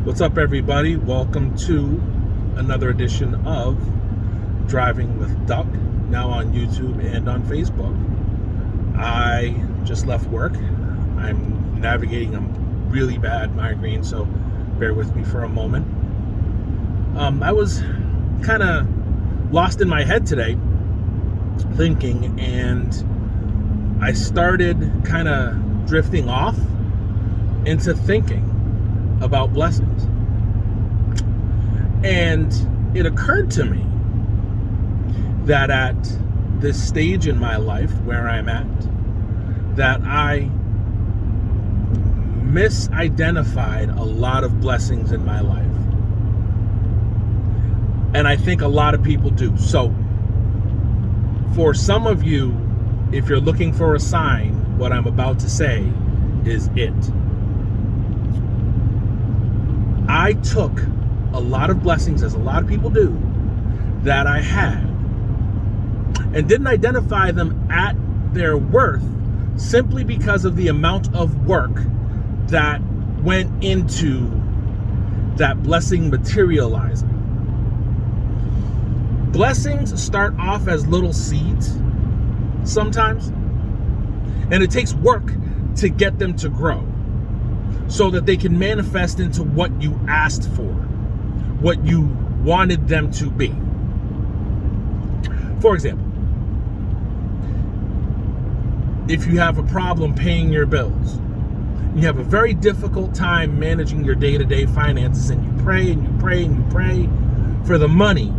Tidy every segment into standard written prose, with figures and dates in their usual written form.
What's up, everybody? Welcome to another edition of Driving with Duck, now on YouTube and on Facebook. I just left work. I'm navigating a really bad migraine, so bear with me for a moment. I was kind of lost in my head today, thinking, and I started kind of drifting off into thinking about blessings. And it occurred to me that at this stage in my life where I'm at, that I misidentified a lot of blessings in my life. And I think a lot of people do. So for some of you, if you're looking for a sign, what I'm about to say is it. I took a lot of blessings, as a lot of people do, that I had, and didn't identify them at their worth simply because of the amount of work that went into that blessing materializing. Blessings start off as little seeds sometimes, and it takes work to get them to grow, so that they can manifest into what you asked for, what you wanted them to be. For example, if you have a problem paying your bills, you have a very difficult time managing your day-to-day finances, and you pray and you pray and you pray for the money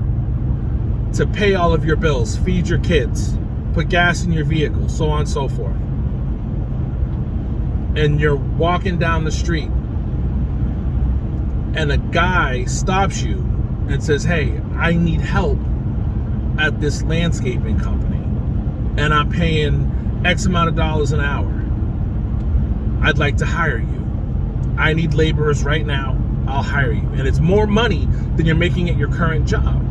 to pay all of your bills, feed your kids, put gas in your vehicle, so on and so forth. And you're walking down the street and a guy stops you and says, "Hey, I need help at this landscaping company and I'm paying X amount of dollars an hour. I'd like to hire you. I need laborers right now. I'll hire you." And it's more money than you're making at your current job.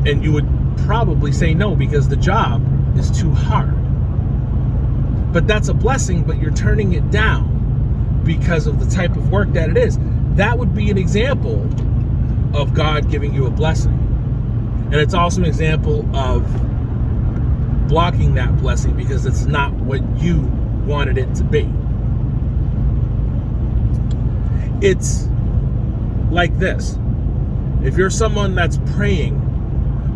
And you would probably say no because the job is too hard. But that's a blessing, but you're turning it down because of the type of work that it is. That would be an example of God giving you a blessing. And it's also an example of blocking that blessing because it's not what you wanted it to be. It's like this. If you're someone that's praying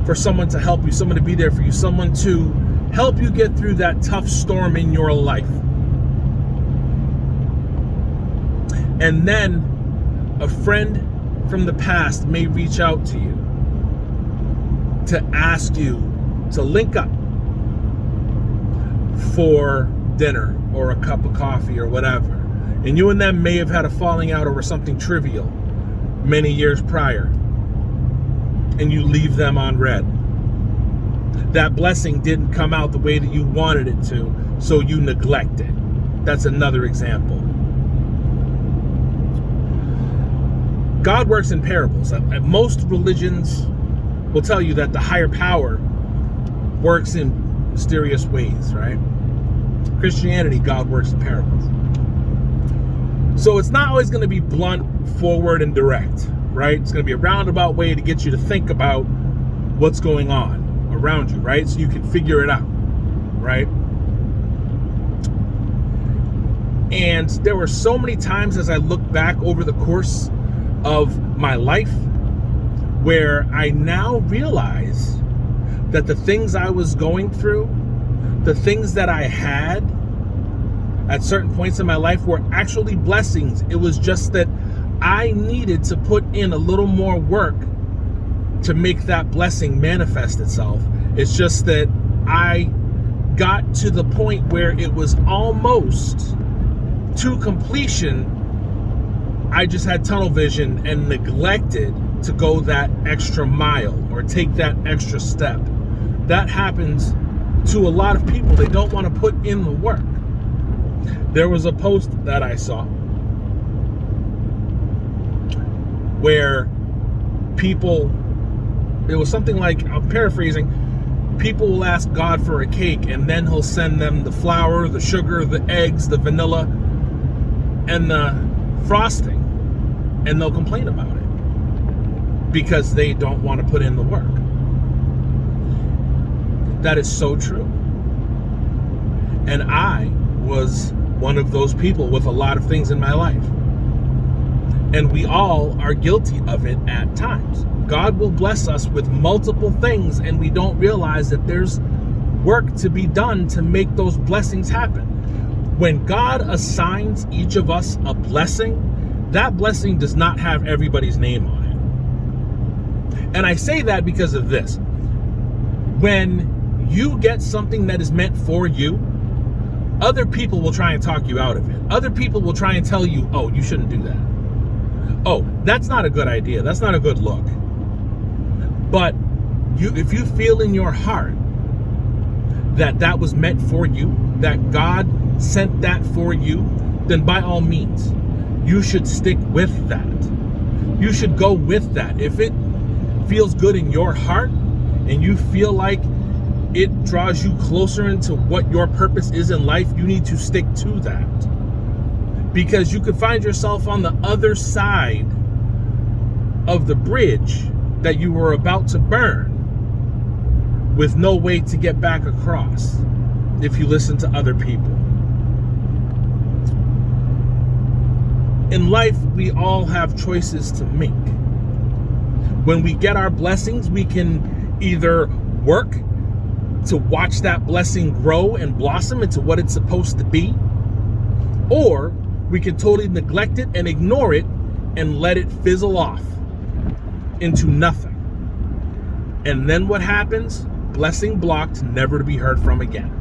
for someone to help you, someone to be there for you, someone to help you get through that tough storm in your life, and then a friend from the past may reach out to you to ask you to link up for dinner or a cup of coffee or whatever, and you and them may have had a falling out over something trivial many years prior, and you leave them on red. That blessing didn't come out the way that you wanted it to, so you neglect it. That's another example. God works in parables. Most religions will tell you that the higher power works in mysterious ways, right? Christianity, God works in parables. So it's not always going to be blunt, forward, and direct, right? It's going to be a roundabout way to get you to think about what's going on around you, right? So you can figure it out, right? And there were so many times as I look back over the course of my life where I now realize that the things I was going through, the things that I had at certain points in my life were actually blessings. It was just that I needed to put in a little more work to make that blessing manifest itself. It's just that I got to the point where it was almost to completion. I just had tunnel vision and neglected to go that extra mile or take that extra step. That happens to a lot of people. They don't want to put in the work. There was a post that I saw where people, it was something like, I'm paraphrasing, people will ask God for a cake and then he'll send them the flour, the sugar, the eggs, the vanilla, and the frosting, and they'll complain about it because they don't want to put in the work. That is so true. And I was one of those people with a lot of things in my life. And we all are guilty of it at times. God will bless us with multiple things, and we don't realize that there's work to be done to make those blessings happen. When God assigns each of us a blessing, that blessing does not have everybody's name on it. And I say that because of this. When you get something that is meant for you, other people will try and talk you out of it. Other people will try and tell you, oh, you shouldn't do that. Oh, that's not a good idea. That's not a good look. But if you feel in your heart that that was meant for you, that God sent that for you, then by all means, you should stick with that. You should go with that. If it feels good in your heart and you feel like it draws you closer into what your purpose is in life, you need to stick to that. Because you could find yourself on the other side of the bridge that you were about to burn with no way to get back across if you listen to other people. In life, we all have choices to make. When we get our blessings, we can either work to watch that blessing grow and blossom into what it's supposed to be, or we can totally neglect it and ignore it and let it fizzle off into nothing. And then what happens? Blessing blocked, never to be heard from again.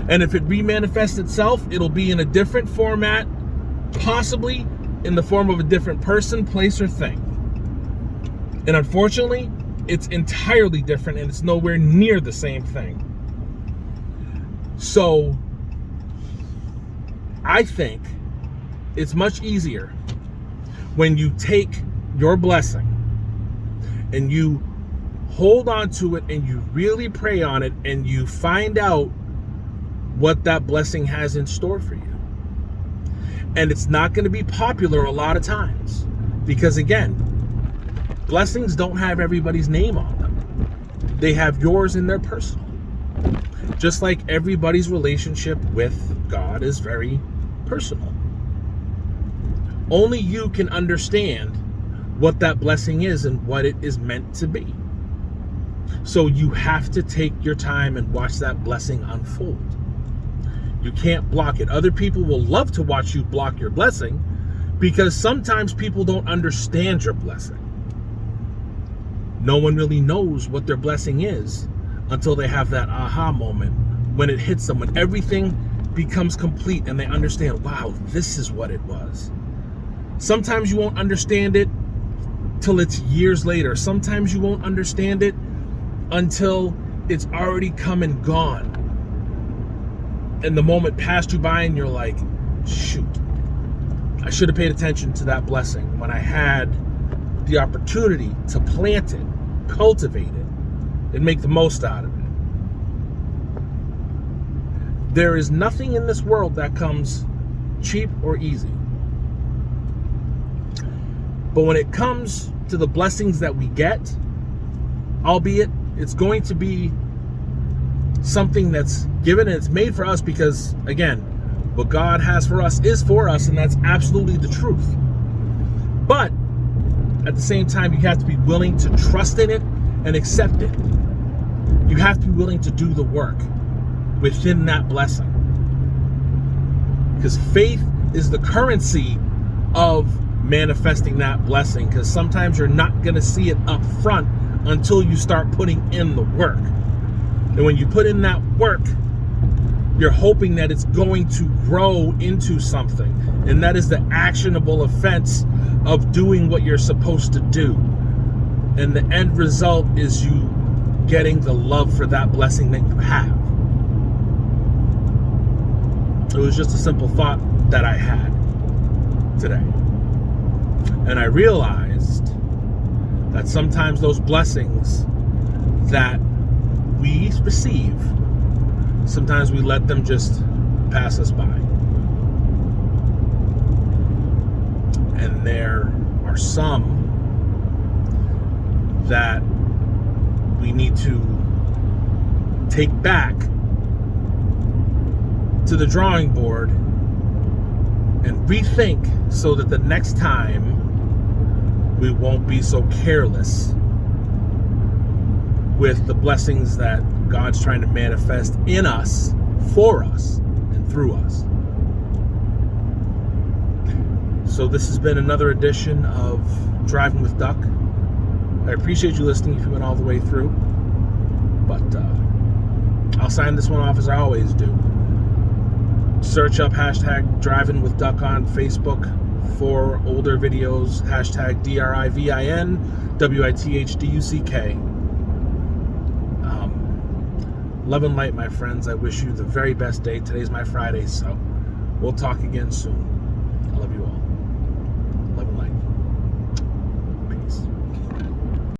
And if it remanifests itself, it'll be in a different format, possibly in the form of a different person, place, or thing. And unfortunately, it's entirely different and it's nowhere near the same thing. So I think it's much easier when you take your blessing and you hold on to it and you really pray on it and you find out what that blessing has in store for you. And it's not going to be popular a lot of times because, again, blessings don't have everybody's name on them. They have yours and they're personal. Just like everybody's relationship with God is very personal. Only you can understand what that blessing is and what it is meant to be. So you have to take your time and watch that blessing unfold. You can't block it. Other people will love to watch you block your blessing because sometimes people don't understand your blessing. No one really knows what their blessing is until they have that aha moment when it hits them, when everything becomes complete and they understand, wow, this is what it was. Sometimes you won't understand it till it's years later. Sometimes you won't understand it until it's already come and gone. And the moment passed you by and you're like, shoot, I should have paid attention to that blessing when I had the opportunity to plant it, cultivate it, and make the most out of it. There is nothing in this world that comes cheap or easy. But when it comes to the blessings that we get, albeit it's going to be something that's given and it's made for us because, again, what God has for us is for us, and that's absolutely the truth. But at the same time, you have to be willing to trust in it and accept it. You have to be willing to do the work within that blessing. Because faith is the currency of manifesting that blessing, because sometimes you're not going to see it up front until you start putting in the work. And when you put in that work, you're hoping that it's going to grow into something. And that is the actionable offense of doing what you're supposed to do. And the end result is you getting the love for that blessing that you have. It was just a simple thought that I had today. And I realized that sometimes those blessings that we receive, sometimes we let them just pass us by. some that we need to take back to the drawing board and rethink, so that the next time we won't be so careless with the blessings that God's trying to manifest in us, for us, and through us. So this has been another edition of Driving with Duck. I appreciate you listening if you went all the way through. But I'll sign this one off as I always do. Search up hashtag Driving with Duck on Facebook for older videos. Hashtag DRIVINWITHDUCK. Love and light, my friends. I wish you the very best day. Today's my Friday, so we'll talk again soon.